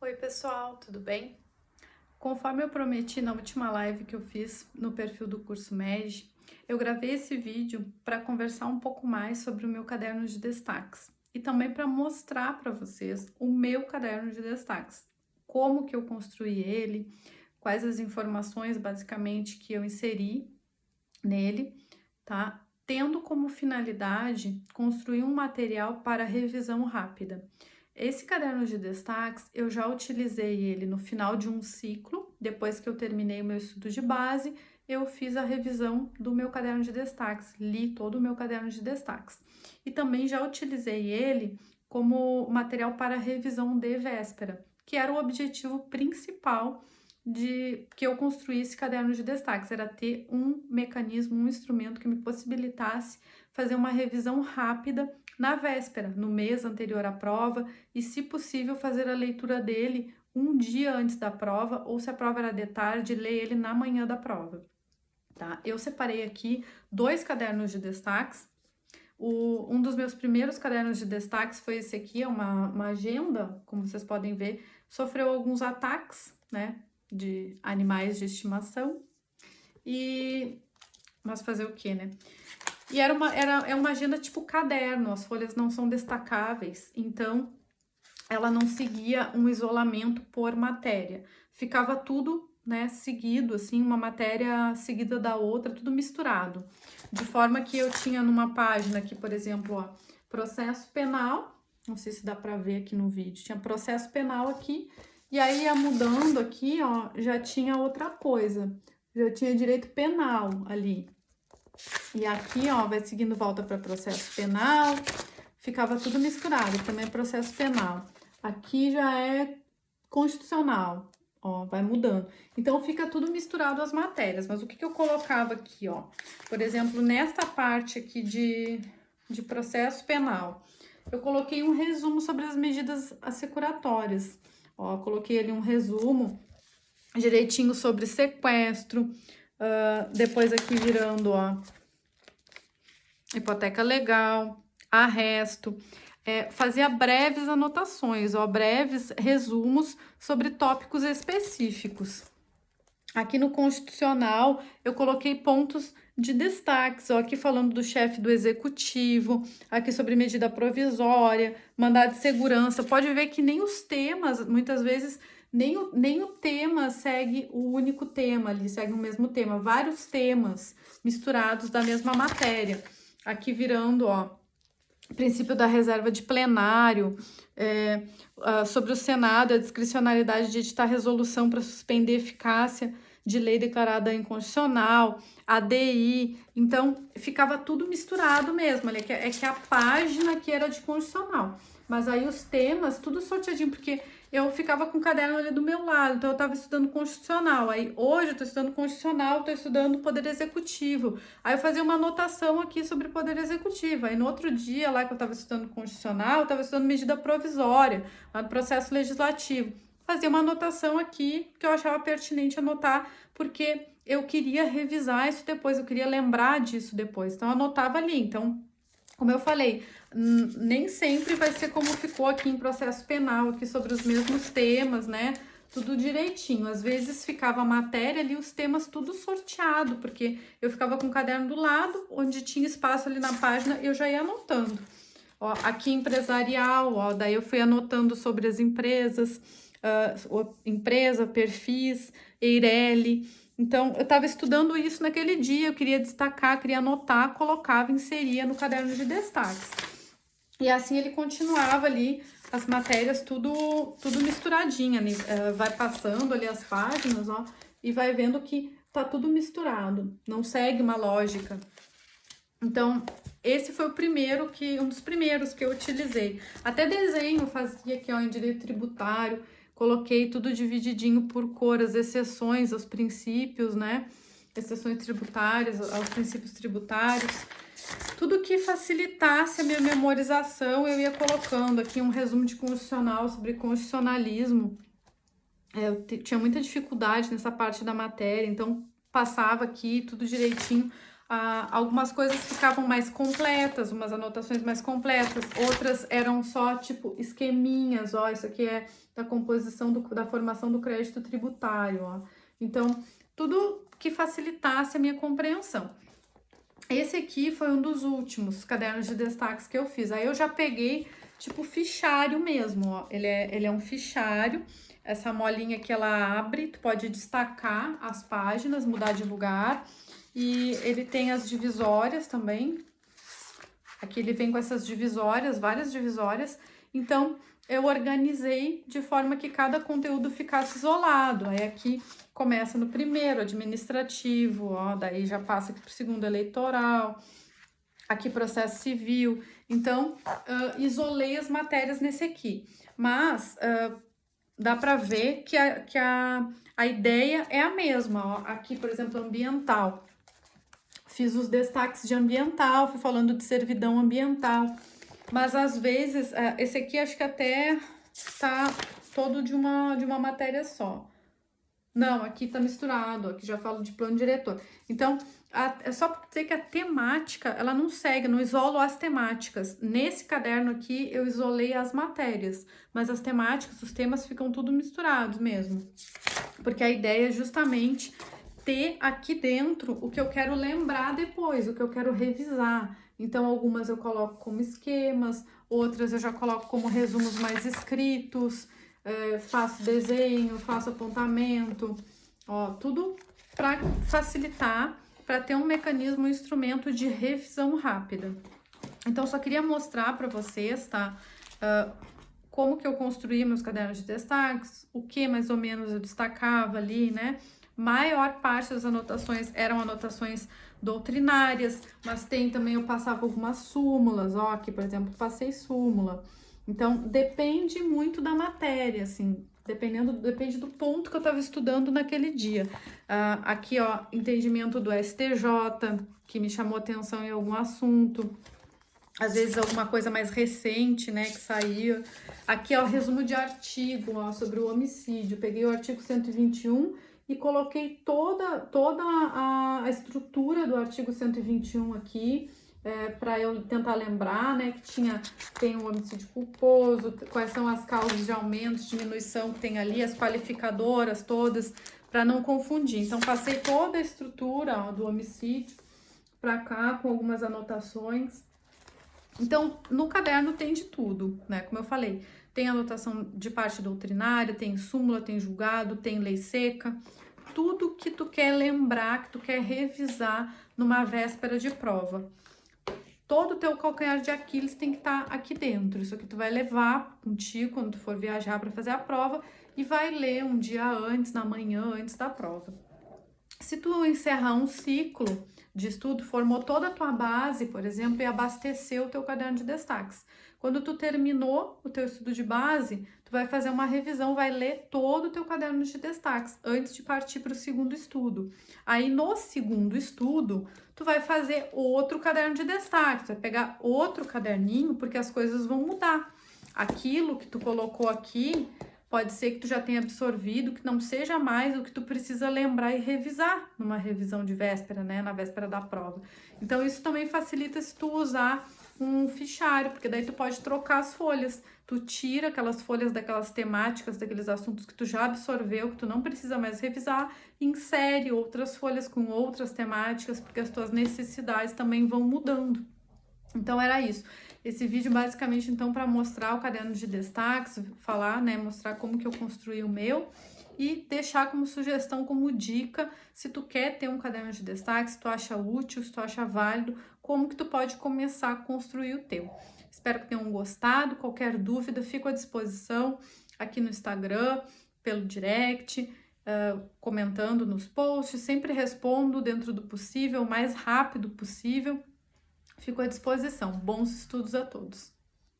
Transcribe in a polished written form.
Oi, pessoal, tudo bem? Conforme eu prometi na última live que eu fiz no perfil do curso MED, eu gravei esse vídeo para conversar um pouco mais sobre o meu caderno de destaques e também para mostrar para vocês o meu caderno de destaques, como que eu construí ele, quais as informações basicamente que eu inseri nele, tá? Tendo como finalidade construir um material para revisão rápida. Esse caderno de destaques, eu já utilizei ele no final de um ciclo, depois que eu terminei o meu estudo de base, eu fiz a revisão do meu caderno de destaques, li todo o meu caderno de destaques. E também já utilizei ele como material para revisão de véspera, que era o objetivo principal de que eu construísse caderno de destaques, era ter um mecanismo, um instrumento que me possibilitasse fazer uma revisão rápida na véspera, no mês anterior à prova, e, se possível, fazer a leitura dele um dia antes da prova, ou se a prova era de tarde, ler ele na manhã da prova. Tá? Eu separei aqui 2 cadernos de destaques. Um dos meus primeiros cadernos de destaques foi esse aqui, é uma agenda, como vocês podem ver, sofreu alguns ataques, né, de animais de estimação, mas fazer o que, né? E é uma agenda tipo caderno, as folhas não são destacáveis, então ela não seguia um isolamento por matéria. Ficava tudo, né, seguido, assim, uma matéria seguida da outra, tudo misturado. De forma que eu tinha numa página aqui, por exemplo, ó, processo penal, não sei se dá para ver aqui no vídeo, tinha processo penal aqui, e aí ia mudando aqui, ó, já tinha outra coisa, já tinha direito penal ali. E aqui, ó, vai seguindo volta para processo penal, ficava tudo misturado, também é processo penal. Aqui já é constitucional, ó, vai mudando. Então, fica tudo misturado as matérias, mas o que eu colocava aqui, ó? Por exemplo, nesta parte aqui de processo penal, eu coloquei um resumo sobre as medidas assecuratórias. Ó, coloquei ali um resumo direitinho sobre sequestro, depois aqui virando, ó, hipoteca legal, arresto, fazia breves anotações, ó, breves resumos sobre tópicos específicos. Aqui no Constitucional, eu coloquei pontos de destaques, ó, aqui falando do chefe do executivo, aqui sobre medida provisória, mandado de segurança. Pode ver que nem os temas, muitas vezes, nem o tema segue o único tema ali, segue o mesmo tema, vários temas misturados da mesma matéria. Aqui virando, ó, princípio da reserva de plenário, sobre o Senado, a discricionalidade de editar resolução para suspender eficácia de lei declarada inconstitucional, ADI, então ficava tudo misturado mesmo, é que a página que era de constitucional, mas aí os temas, tudo sorteadinho, porque eu ficava com o caderno ali do meu lado, então eu estava estudando constitucional, aí hoje eu estou estudando constitucional, estou estudando poder executivo, aí eu fazia uma anotação aqui sobre poder executivo, aí no outro dia lá que eu estava estudando constitucional, eu estava estudando medida provisória, lá no processo legislativo, fazia uma anotação aqui que eu achava pertinente anotar, porque eu queria revisar isso depois, eu queria lembrar disso depois, então eu anotava ali, então, como eu falei, nem sempre vai ser como ficou aqui em processo penal, aqui sobre os mesmos temas, né? Tudo direitinho. Às vezes ficava a matéria ali, os temas tudo sorteado, porque eu ficava com o caderno do lado, onde tinha espaço ali na página, eu já ia anotando. Ó, aqui empresarial, ó, daí eu fui anotando sobre as empresas, empresa, perfis, Eireli. Então, eu estava estudando isso naquele dia, eu queria destacar, queria anotar, colocava, inseria no caderno de destaques. E assim ele continuava ali, as matérias tudo misturadinha, né? Vai passando ali as páginas, ó, e vai vendo que tá tudo misturado, não segue uma lógica. Então, esse foi um dos primeiros que eu utilizei. Até desenho eu fazia aqui, ó, em direito tributário, coloquei tudo divididinho por cor, as exceções aos princípios, né? Exceções tributárias, aos princípios tributários. Tudo que facilitasse a minha memorização, eu ia colocando aqui um resumo de constitucional sobre constitucionalismo. Eu tinha muita dificuldade nessa parte da matéria, então passava aqui tudo direitinho, Algumas coisas ficavam mais completas, umas anotações mais completas, outras eram só tipo esqueminhas, ó, isso aqui é da composição da formação do crédito tributário, ó. Então, tudo que facilitasse a minha compreensão. Esse aqui foi um dos últimos cadernos de destaques que eu fiz. Aí eu já peguei tipo fichário mesmo, ó. Ele é um fichário. Essa molinha que ela abre, tu pode destacar as páginas, mudar de lugar. E ele tem as divisórias também. Aqui ele vem com essas divisórias, várias divisórias. Então, eu organizei de forma que cada conteúdo ficasse isolado. Aí aqui começa no primeiro, administrativo, ó, daí já passa aqui pro segundo, eleitoral. Aqui, processo civil. Então, isolei as matérias nesse aqui. Mas, dá para ver que a ideia é a mesma, ó. Aqui, por exemplo, ambiental. Fiz os destaques de ambiental, fui falando de servidão ambiental. Mas, às vezes, esse aqui acho que até tá todo de uma matéria só. Não, aqui tá misturado, aqui já falo de plano diretor. Então, é só pra dizer que a temática, ela não segue, não isolo as temáticas. Nesse caderno aqui, eu isolei as matérias, mas as temáticas, os temas ficam tudo misturados mesmo. Porque a ideia é justamente ter aqui dentro o que eu quero lembrar depois, o que eu quero revisar. Então, algumas eu coloco como esquemas, outras eu já coloco como resumos mais escritos, faço desenho, faço apontamento, ó, tudo para facilitar, para ter um mecanismo, um instrumento de revisão rápida. Então, só queria mostrar para vocês, tá? Como que eu construía meus cadernos de destaques, o que mais ou menos eu destacava ali, né? Maior parte das anotações eram anotações doutrinárias, mas tem também, eu passava algumas súmulas, ó, aqui, por exemplo, passei súmula. Então, depende muito da matéria, assim, depende do ponto que eu estava estudando naquele dia. Aqui, ó, entendimento do STJ, que me chamou atenção em algum assunto. Às vezes alguma coisa mais recente, né, que saiu. Aqui, ó, resumo de artigo, ó, sobre o homicídio. Peguei o artigo 121 e coloquei toda a estrutura do artigo 121 aqui, para eu tentar lembrar, né, que tem um homicídio culposo, quais são as causas de aumento, diminuição que tem ali, as qualificadoras todas, para não confundir. Então, passei toda a estrutura, ó, do homicídio para cá, com algumas anotações. Então, no caderno tem de tudo, né? Como eu falei, tem anotação de parte doutrinária, tem súmula, tem julgado, tem lei seca, tudo que tu quer lembrar, que tu quer revisar numa véspera de prova. Todo o teu calcanhar de Aquiles tem que estar aqui dentro. Isso aqui tu vai levar contigo quando tu for viajar para fazer a prova e vai ler um dia antes, na manhã, antes da prova. Se tu encerrar um ciclo de estudo, formou toda a tua base, por exemplo, e abasteceu o teu caderno de destaques. Quando tu terminou o teu estudo de base, tu vai fazer uma revisão, vai ler todo o teu caderno de destaques antes de partir para o segundo estudo. Aí no segundo estudo, tu vai fazer outro caderno de destaques, vai pegar outro caderninho, porque as coisas vão mudar. Aquilo que tu colocou aqui, pode ser que tu já tenha absorvido, que não seja mais o que tu precisa lembrar e revisar numa revisão de véspera, né? Na véspera da prova. Então, isso também facilita se tu usar um fichário, porque daí tu pode trocar as folhas. Tu tira aquelas folhas daquelas temáticas, daqueles assuntos que tu já absorveu, que tu não precisa mais revisar, e insere outras folhas com outras temáticas, porque as tuas necessidades também vão mudando. Então, era isso. Esse vídeo basicamente, então, para mostrar o caderno de destaques, falar, né, mostrar como que eu construí o meu e deixar como sugestão, como dica, se tu quer ter um caderno de destaques, se tu acha útil, se tu acha válido, como que tu pode começar a construir o teu. Espero que tenham gostado. Qualquer dúvida, fico à disposição aqui no Instagram, pelo direct, comentando nos posts, sempre respondo dentro do possível, o mais rápido possível. Fico à disposição. Bons estudos a todos.